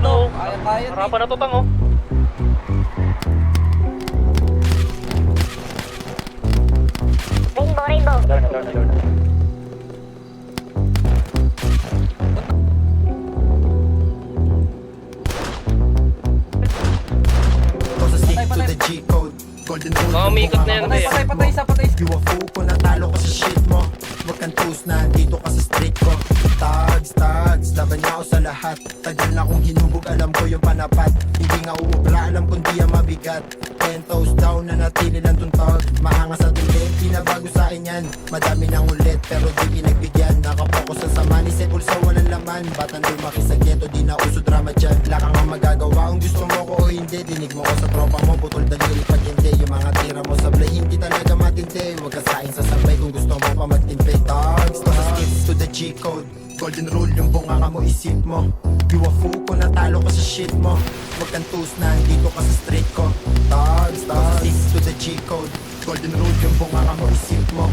to. Kaya-kaya, Harapan na to, tang, oh. Rainbow. Cause I stick to the G-code. Golden rule. Mga umikot na yan, Patay, te. patay, patay, isa, patay. UFO ko natalo ko sa shit mo. Wag kang tus na dito ka sa street ko. Tags, tags, laban niya ako sa lahat. Tagal na kong hinubog, alam ko yung panapat. Hindi nga uubra, alam kong di ang mabigat. 10 toes down na natili lang tuntog. Mahanga sa tulit, pinabago sa akin yan. Madami nang ulit, pero di pinagbigyan. Nakapokus sa money, set pulsa walang laman. Batang lumaki sa ghetto, di na uso drama dyan. Wala kang ang magagawa, kung gusto mo ko o hindi. Dinig mo ko sa tropa mo, putol daliri pag hindi. Yung mga tira mo sa play, hindi talaga matindi. Huwag ka saing sa sabay kung gusto mo pa magtimpi. Dogs, to the skips to the G-code. Golden rule, yung bunganga mo isip mo. UFO ko natalo ka sa shit mo. Huwag kang tus na dito ka sa street ko. Dogs, to the skips to the G-code. Golden rule, yung bunganga mo isip mo.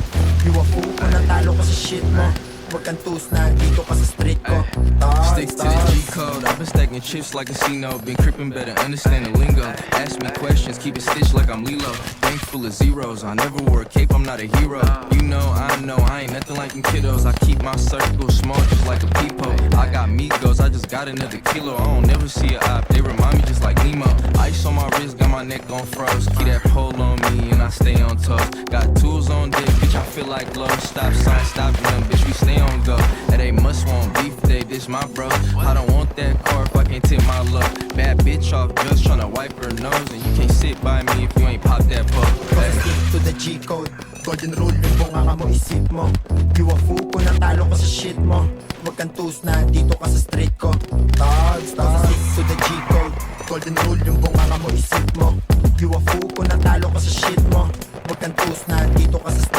UFO ko natalo ka sa shit mo. Huwag kang tus na dito ka sa street ko. Stick to the G code. I've been stacking chips like a casino. Been crippin' better understand the lingo. Ask me questions, keep it stitched like I'm Lilo. Bank full of zeros. I never wore a cape, I'm not a hero. You know, I ain't nothing like them kiddos. I keep my circle small just like a peephole. I got Migos, I just got another kilo. I don't never see a op, they remind me just like Nemo. Ice on my wrist, got my neck on froze. Keep that pole on me and I stay on toes. Got tools on deck, bitch, I feel like glow. Stop sign, stop them, bitch, we stay on go. And they must want beef, they dish my bro. I don't want that car if I can't tip my love. Bad bitch off drugs tryna wipe her nose. And you can't sit by me if you ain't pop that poke. Cause I stick to the G-code. Golden rule, yung bunganga mo isip mo. UFO ko natalo ka sa shit mo. Huwag kang tus na dito ka sa street ko. Dogs, cause I stick to the G-code. Golden rule, yung bunganga mo isip mo. UFO ko natalo ka sa shit mo. Huwag kang tus na dito ka sa street ko.